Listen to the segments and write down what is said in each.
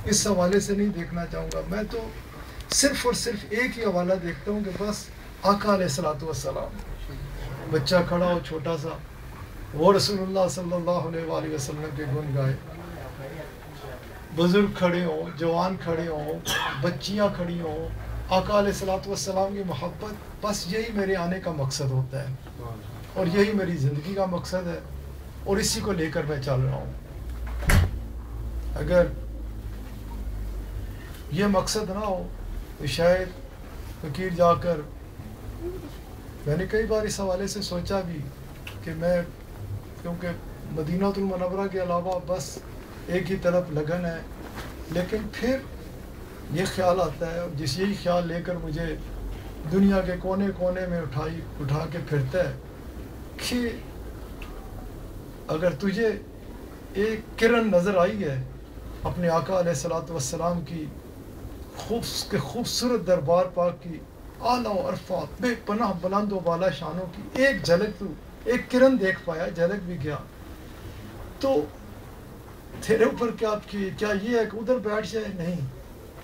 اس حوالے سے نہیں دیکھنا چاہوں گا. میں تو صرف اور صرف ایک ہی حوالہ دیکھتا ہوں کہ بس آقا علیہ الصلوۃ والسلام، بچہ کھڑا ہو چھوٹا سا، وہ رسول اللہ صلی اللہ علیہ وآلہ وسلم کے گن گائے، بزرگ کھڑے ہوں، جوان کھڑے ہوں، بچیاں کھڑی ہوں، آقا علیہ الصلوۃ والسلام کی محبت، بس یہی میرے آنے کا مقصد ہوتا ہے اور یہی میری زندگی کا مقصد ہے اور اسی کو لے کر میں چل رہا ہوں. اگر یہ مقصد نہ ہو تو شاید فقیر جا کر، میں نے کئی بار اس حوالے سے سوچا بھی کہ میں، کیونکہ مدینہ المنورہ کے علاوہ بس ایک ہی طرف لگن ہے، لیکن پھر یہ خیال آتا ہے، اور یہی خیال لے کر مجھے دنیا کے کونے کونے میں اٹھا کے پھرتا ہے کہ اگر تجھے ایک کرن نظر آئی ہے اپنے آقا علیہ الصلوۃ والسلام کی خوبصورت دربار پاک کی اعلیٰ و عرفہ بے پناہ بلند و بالا شانوں کی ایک جھلک، تو ایک کرن دیکھ پایا، جھلک بھی گیا، تو تیرے اوپر کیا یہ ہے کہ ادھر بیٹھ جائے؟ نہیں،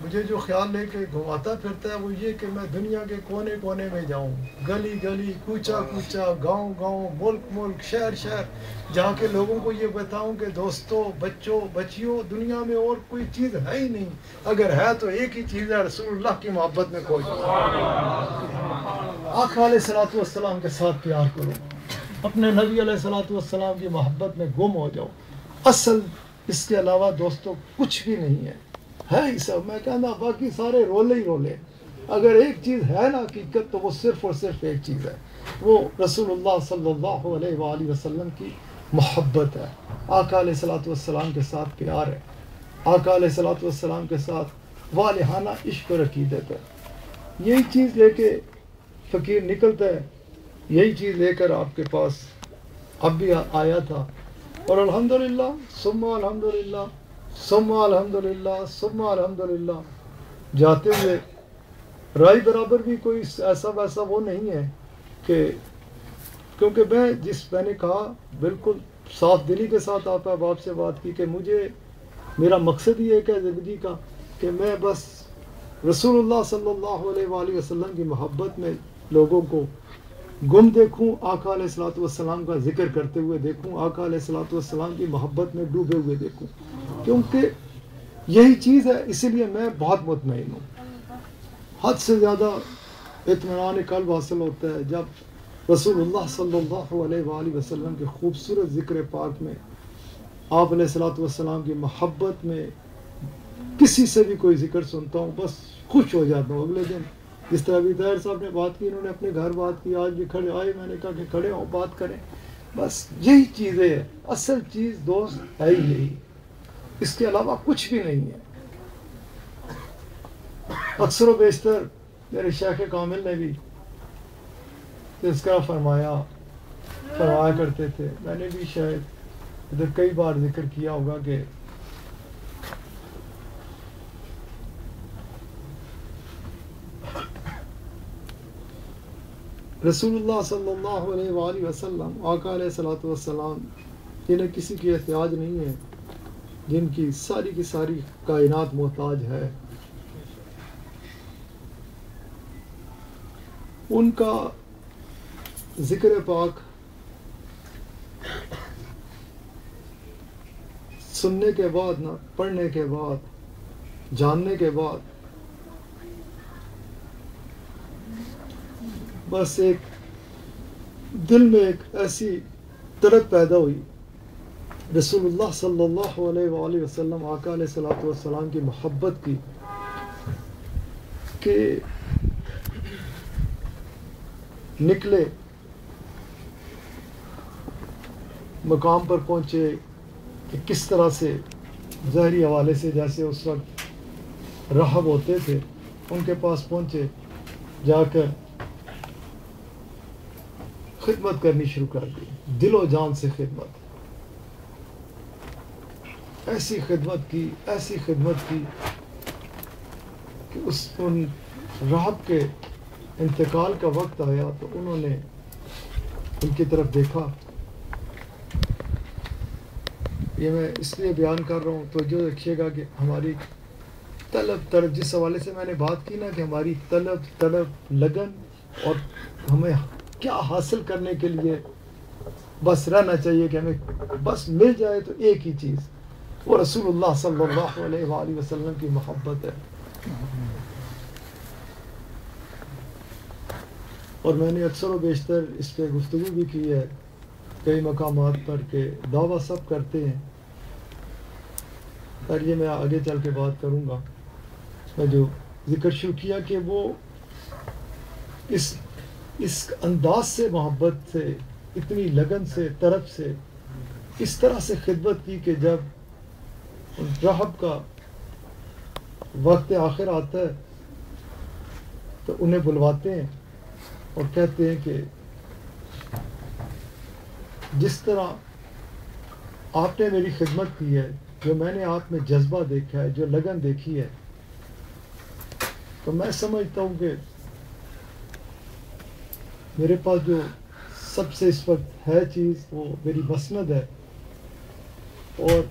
مجھے جو خیال لے کے گھماتا پھرتا ہے وہ یہ کہ میں دنیا کے کونے کونے میں جاؤں، گلی گلی، کوچہ کوچہ، گاؤں گاؤں، ملک ملک، شہر شہر، جہاں کے لوگوں کو یہ بتاؤں کہ دوستوں، بچوں، بچیوں، دنیا میں اور کوئی چیز ہے ہی نہیں، اگر ہے تو ایک ہی چیز ہے، رسول اللہ کی محبت میں کوئی آقا علیہ الصلوۃ والسلام کے ساتھ پیار کرو، اپنے نبی علیہ الصلوۃ والسلام کی محبت میں گم ہو جاؤ. اصل اس کے علاوہ دوستوں کچھ بھی نہیں ہے ہی سب. میں کہنا باقی سارے رولے ہی رولے. اگر ایک چیز ہے نا حقیقت تو وہ صرف اور صرف ایک چیز ہے، وہ رسول اللہ صلی اللہ علیہ وآلہ وسلم کی محبت ہے، آقا علیہ الصلوۃ والسلام کے ساتھ پیار ہے، آقا علیہ الصلوۃ والسلام کے ساتھ والہانہ عشق و عقیدت ہے. یہی چیز لے کے فقیر نکلتا ہے، یہی چیز لے کر آپ کے پاس اب بھی آیا تھا. اور الحمدللہ ثم الحمدللہ ثم الحمدللہ ثم الحمدللہ جاتے ہوئے رائی برابر بھی کوئی ایسا ویسا وہ نہیں ہے کہ، کیونکہ میں نے کہا بالکل صاف دلی کے ساتھ آپ احباب سے بات کی کہ مجھے، میرا مقصد ہی ایک ہے زندگی کا کہ میں بس رسول اللہ صلی اللہ علیہ وآلہ وسلم کی محبت میں لوگوں کو گم دیکھوں، آقا علیہ الصلوۃ والسلام کا ذکر کرتے ہوئے دیکھوں، آقا علیہ الصلوۃ والسلام کی محبت میں ڈوبے ہوئے دیکھوں، کیونکہ یہی چیز ہے. اسی لیے میں بہت مطمئن ہوں، حد سے زیادہ اطمینان قلب حاصل ہوتا ہے جب رسول اللہ صلی اللہ علیہ وآلہ وسلم کے خوبصورت ذکر پاک میں، آپ علیہ الصلوۃ والسلام کی محبت میں کسی سے بھی کوئی ذکر سنتا ہوں بس خوش ہو جاتا ہوں. اگلے دن جس طرح ابھی طاہر صاحب نے بات کی، انہوں نے اپنے گھر بات کی، آج بھی کھڑے آئے، میں نے کہا کہ کھڑے ہوں بات کریں. بس یہی چیزیں ہے، اصل چیز دوست ہے ہی یہی، اس کے علاوہ کچھ بھی نہیں ہے. اکثر و بیشتر میرے شیخ کامل نے بھی تذکرہ فرمایا کرتے تھے، میں نے بھی شاید ادھر کئی بار ذکر کیا ہوگا کہ رسول اللہ صلی اللہ علیہ وآلہ وسلم، آقا علیہ الصلوۃ والسلام، جنہیں کسی کی احتیاج نہیں ہے، جن کی ساری کائنات محتاج ہے، ان کا ذکر پاک سننے کے بعد، نہ پڑھنے کے بعد، جاننے کے بعد، بس ایک دل میں ایک ایسی طرف پیدا ہوئی رسول اللہ صلی اللہ علیہ وآلہ وسلم، آقا علیہ الصلوۃ والسلام کی محبت کی، کہ نکلے، مقام پر پہنچے کہ کس طرح سے ظاہری حوالے سے جیسے اس وقت راہب ہوتے تھے، ان کے پاس پہنچے، جا کر خدمت کرنی شروع کر دی، دل و جان سے خدمت، ایسی خدمت کی کہ ان راہب کے انتقال کا وقت آیا تو انہوں نے ان کی طرف دیکھا. یہ میں اس لیے بیان کر رہا ہوں، توجہ رکھیے گا کہ ہماری طلب جس حوالے سے میں نے بات کی نا کہ ہماری طلب لگن اور ہمیں کیا حاصل کرنے کے لیے بس رہنا چاہیے کہ ہمیں بس مل جائے تو ایک ہی چیز، وہ رسول اللہ صلی اللہ علیہ وآلہ وسلم کی محبت ہے۔ اور میں نے اکثر و بیشتر اس پہ گفتگو بھی کی ہے کئی مقامات پر کہ دعویٰ سب کرتے ہیں، اور یہ میں آگے چل کے بات کروں گا، میں جو ذکر شروع کیا کہ وہ اس انداز سے محبت سے، اتنی لگن سے، طرف سے، اس طرح سے خدمت کی کہ جب رحب کا وقت آخر آتا ہے تو انہیں بلواتے ہیں اور کہتے ہیں کہ جس طرح آپ نے میری خدمت کی ہے، جو میں نے آپ میں جذبہ دیکھا ہے، جو لگن دیکھی ہے، تو میں سمجھتا ہوں کہ میرے پاس جو سب سے اس وقت ہے چیز وہ میری مسند ہے، اور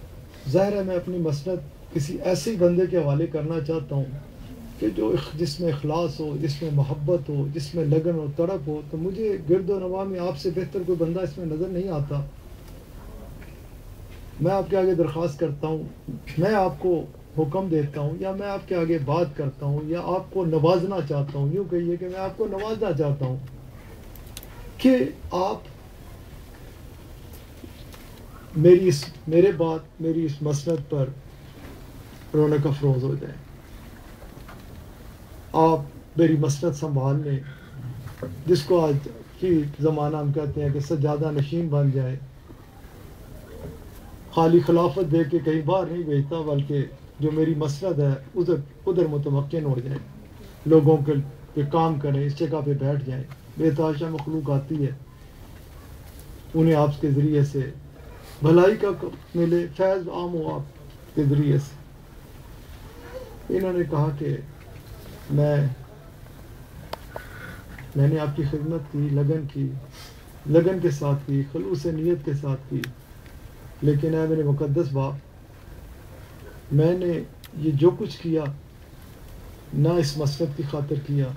ظاہر ہے میں اپنی مسند کسی ایسے بندے کے حوالے کرنا چاہتا ہوں کہ جس میں اخلاص ہو، جس میں محبت ہو، جس میں لگن و تڑپ ہو۔ تو مجھے گرد و نواح میں آپ سے بہتر کوئی بندہ اس میں نظر نہیں آتا۔ میں آپ کے آگے درخواست کرتا ہوں، میں آپ کو حکم دیتا ہوں، یا میں آپ کے آگے بات کرتا ہوں، یا آپ کو نوازنا چاہتا ہوں، یوں کہیے کہ میں آپ کو نوازنا چاہتا ہوں کہ آپ میری اس مسند پر رونق افروز ہو جائیں، آپ میری مسند سنبھال لیں، جس کو آج کی زمانہ ہم کہتے ہیں کہ سجادہ نشین بن جائے، خالی خلافت دے کے کہیں باہر نہیں بھیجتا، بلکہ جو میری مسند ہے ادھر متمکن ہو جائیں، لوگوں کے کام کریں، اس جگہ پہ بیٹھ جائیں، بے تحاشا مخلوق آتی ہے، انہیں آپ کے ذریعے سے بھلائی کا ملے، فیض عام ہو آپ کے ذریعے سے۔ انہوں نے کہا کہ میں نے آپ کی خدمت کی، لگن کے ساتھ کی، خلوص نیت کے ساتھ کی، لیکن اے میرے مقدس باپ، میں نے یہ جو کچھ کیا نہ اس مسند کی خاطر کیا،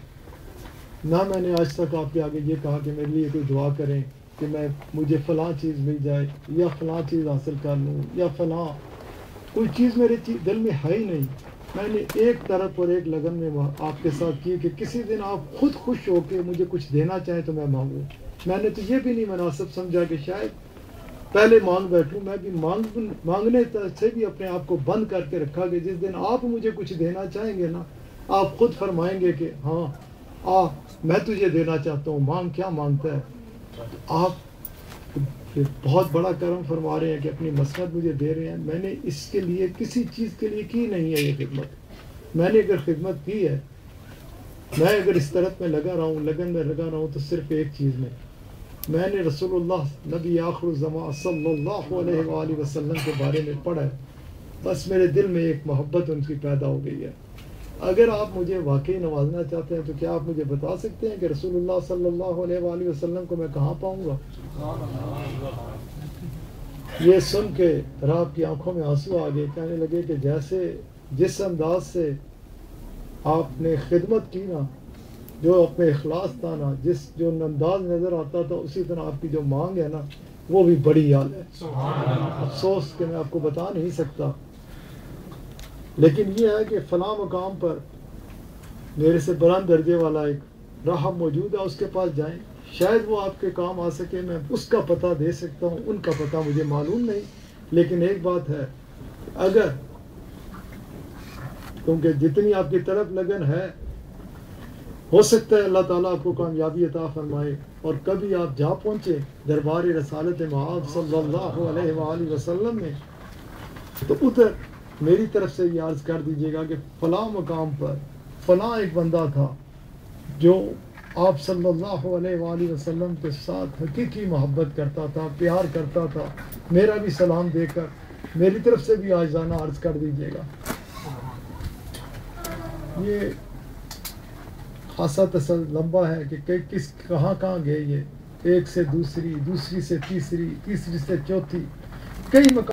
نہ میں نے آج تک آپ کے آگے یہ کہا کہ میرے لیے کوئی دعا کریں کہ مجھے فلاں چیز مل جائے، یا فلاں چیز حاصل کر لوں، یا فلاں کوئی چیز میرے دل میں ہے ہی نہیں۔ میں نے ایک طرف اور ایک لگن میں آپ کے ساتھ کی کہ کسی دن آپ خود خوش ہو کے مجھے کچھ دینا چاہیں تو میں مانگوں۔ میں نے تو یہ بھی نہیں مناسب سمجھا کہ شاید پہلے مانگ بیٹھوں، میں بھی مانگنے سے بھی اپنے آپ کو بند کر کے رکھا کہ جس دن آپ مجھے کچھ دینا چاہیں گے نا، آپ خود فرمائیں گے کہ ہاں میں تجھے دینا چاہتا ہوں، مانگ، کیا مانگتا ہے۔ آپ بہت بڑا کرم فرما رہے ہیں کہ اپنی مسند مجھے دے رہے ہیں۔ میں نے اس کے لیے کسی چیز کے لیے کی نہیں ہے یہ خدمت۔ میں نے اگر خدمت کی ہے، میں اگر اس طرف میں لگا رہا ہوں، لگن میں لگا رہا ہوں، تو صرف ایک چیز میں نے رسول اللہ نبی آخر الزمان صلی اللہ علیہ وآلہ وسلم کے بارے میں پڑھا ہے، بس میرے دل میں ایک محبت ان کی پیدا ہو گئی ہے۔ اگر آپ مجھے واقعی نوازنا چاہتے ہیں تو کیا آپ مجھے بتا سکتے ہیں کہ رسول اللہ صلی اللہ علیہ وآلہ وسلم کو میں کہاں پاؤں گا؟ یہ سن کے رات کی آنکھوں میں آنسو آ گئے، کہنے لگے کہ جس انداز سے آپ نے خدمت کی نا، جو اپنے اخلاص تھا نا، جو انداز نظر آتا تھا، اسی طرح آپ کی جو مانگ ہے نا وہ بھی بڑی حال ہے۔ افسوس کہ میں آپ کو بتا نہیں سکتا، لیکن یہ ہے کہ فلاں مقام پر میرے سے بلند درجے والا ایک راہب موجود ہے، اس کے پاس جائیں، شاید وہ آپ کے کام آ سکے۔ میں اس کا پتہ دے سکتا ہوں، ان کا پتہ مجھے معلوم نہیں، لیکن ایک بات ہے، اگر کیونکہ جتنی آپ کی طرف لگن ہے، ہو سکتا ہے اللہ تعالیٰ آپ کو کامیابی عطا فرمائے، اور کبھی آپ جا پہنچے دربار رسالت مآب صلی اللہ علیہ وآلہ وسلم میں، تو ادھر میری طرف سے یہ عرض کر دیجیے گا کہ فلاں مقام پر فلاں ایک بندہ تھا جو آپ صلی اللہ علیہ وآلہ وسلم کے ساتھ حقیقی محبت کرتا تھا، پیار کرتا تھا، میرا بھی سلام دے کر میری طرف سے بھی عاجزانہ عرض کر دیجیے گا۔ یہ خاصا لمبا ہے کہ کہاں گئے، یہ ایک سے دوسری سے تیسری سے چوتھی، کئی مقام